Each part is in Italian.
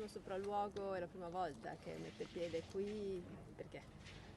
primo sopralluogo, è la prima volta che mette piede qui, perché?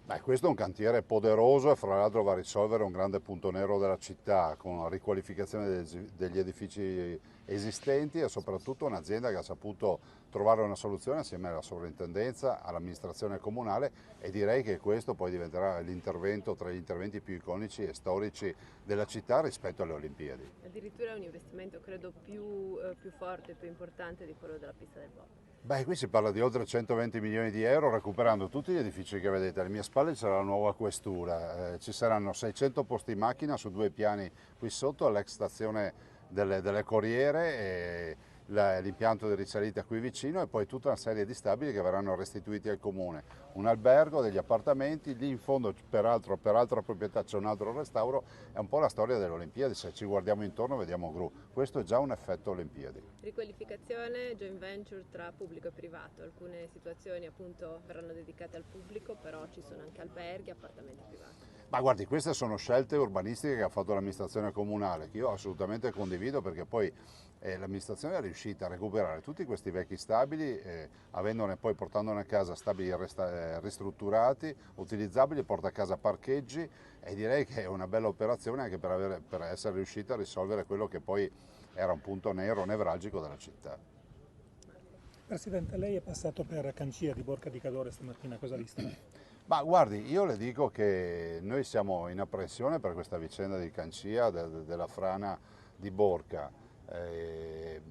Beh, questo è un cantiere poderoso e fra l'altro va a risolvere un grande punto nero della città con la riqualificazione degli edifici esistenti e soprattutto un'azienda che ha saputo trovare una soluzione assieme alla sovrintendenza, all'amministrazione comunale e direi che questo poi diventerà l'intervento tra gli interventi più iconici e storici della città rispetto alle Olimpiadi. Addirittura è un investimento credo più forte, più importante di quello della pista del volo. Beh, qui si parla di oltre 120 milioni di euro recuperando tutti gli edifici che vedete. Alle mie spalle c'è la nuova questura, ci saranno 600 posti macchina su due piani qui sotto, all'ex stazione delle Corriere e l'impianto di risalita qui vicino e poi tutta una serie di stabili che verranno restituiti al comune. Un albergo, degli appartamenti, lì in fondo peraltro per altra proprietà c'è un altro restauro, è un po' la storia delle Olimpiadi, se ci guardiamo intorno vediamo gru. Questo è già un effetto Olimpiadi. Riqualificazione, joint venture tra pubblico e privato, alcune situazioni appunto verranno dedicate al pubblico, però ci sono anche alberghi, appartamenti privati. Ma guardi, queste sono scelte urbanistiche che ha fatto l'amministrazione comunale, che io assolutamente condivido perché poi l'amministrazione è riuscita a recuperare tutti questi vecchi stabili, portandone a casa stabili ristrutturati, utilizzabili, porta a casa parcheggi e direi che è una bella operazione anche per essere riuscita a risolvere quello che poi era un punto nero nevralgico della città. Presidente, lei è passato per Cancia di Borca di Cadore stamattina, cosa ha visto? Ma guardi, io le dico che noi siamo in apprensione per questa vicenda di Cancia, della frana di Borca. Eh,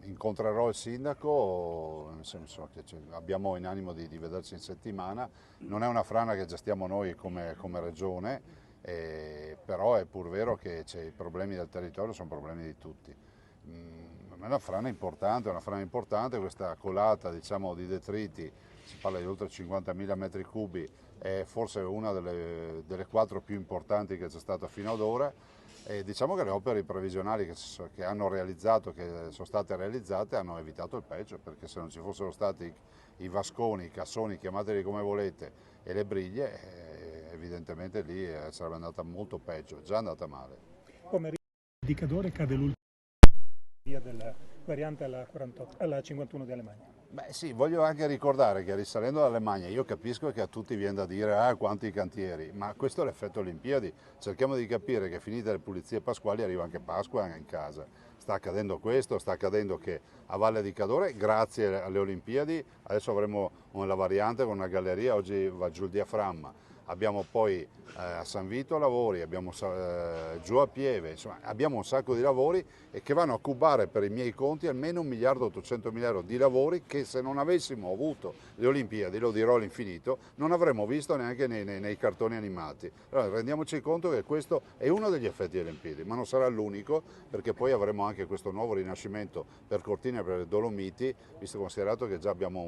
Incontrerò il sindaco, nel senso che abbiamo in animo di vederci in settimana. Non è una frana che gestiamo noi come regione, però è pur vero che i problemi del territorio sono problemi di tutti. È una frana importante, questa colata diciamo, di detriti, si parla di oltre 50.000 metri cubi, è forse una delle quattro più importanti che c'è stata fino ad ora. E diciamo che le opere previsionali che hanno realizzato, che sono state realizzate, hanno evitato il peggio, perché se non ci fossero stati i vasconi, i cassoni, chiamateli come volete, e le briglie, evidentemente lì sarebbe andata molto peggio, già andata male. Pomeriggio di Cadore cade l'ultima via della variante alla 51 di Alemagna. Beh sì, voglio anche ricordare che risalendo dall'Alemagna io capisco che a tutti viene da dire quanti cantieri, ma questo è l'effetto Olimpiadi, cerchiamo di capire che finite le pulizie pasquali arriva anche Pasqua in casa. Sta accadendo questo, sta accadendo che a Valle di Cadore, grazie alle Olimpiadi, adesso avremo la variante con una galleria, oggi va giù il diaframma. Abbiamo poi a San Vito lavori, abbiamo giù a Pieve, insomma abbiamo un sacco di lavori e che vanno a cubare per i miei conti almeno 1.800.000 euro di lavori che se non avessimo avuto le Olimpiadi, lo dirò all'infinito, non avremmo visto neanche nei cartoni animati. Allora rendiamoci conto che questo è uno degli effetti delle Olimpiadi, ma non sarà l'unico perché poi avremo anche questo nuovo rinascimento per Cortina e per le Dolomiti, visto considerato che già abbiamo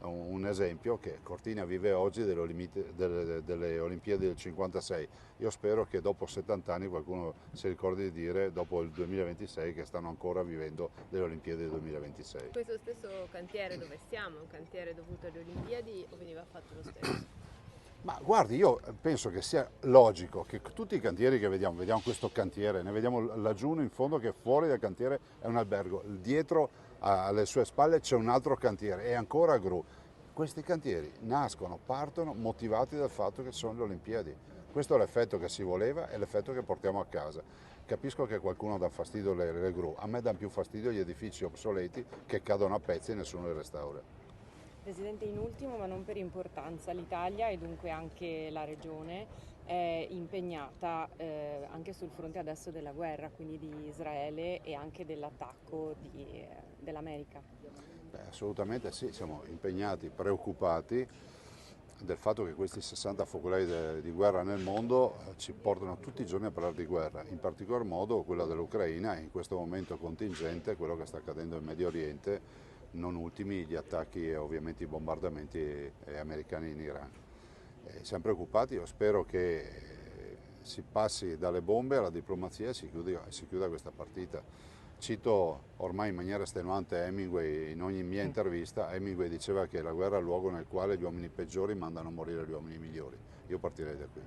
un esempio che Cortina vive oggi delle Olimpiadi del 56. Io spero che dopo 70 anni qualcuno si ricordi di dire, dopo il 2026, che stanno ancora vivendo delle Olimpiadi del 2026. Questo stesso cantiere dove siamo, è un cantiere dovuto alle Olimpiadi o veniva fatto lo stesso? Ma guardi, io penso che sia logico che tutti i cantieri che vediamo questo cantiere, ne vediamo laggiù in fondo che fuori dal cantiere è un albergo, dietro alle sue spalle c'è un altro cantiere e ancora gru. Questi cantieri nascono, partono motivati dal fatto che sono le Olimpiadi. Questo è l'effetto che si voleva e l'effetto che portiamo a casa. Capisco che qualcuno dà fastidio le gru, a me danno più fastidio gli edifici obsoleti che cadono a pezzi e nessuno li restaura. Presidente, in ultimo, ma non per importanza, l'Italia e dunque anche la Regione è impegnata anche sul fronte adesso della guerra, quindi di Israele e anche dell'attacco dell'America. Beh, assolutamente sì, siamo impegnati, preoccupati del fatto che questi 60 focolai di guerra nel mondo ci portano tutti i giorni a parlare di guerra, in particolar modo quella dell'Ucraina e in questo momento contingente quello che sta accadendo in Medio Oriente, non ultimi gli attacchi e ovviamente i bombardamenti americani in Iran. Siamo preoccupati, io spero che si passi dalle bombe alla diplomazia e si chiuda questa partita. Cito ormai in maniera estenuante Hemingway, in ogni mia intervista Hemingway diceva che la guerra è il luogo nel quale gli uomini peggiori mandano a morire gli uomini migliori. Io partirei da qui.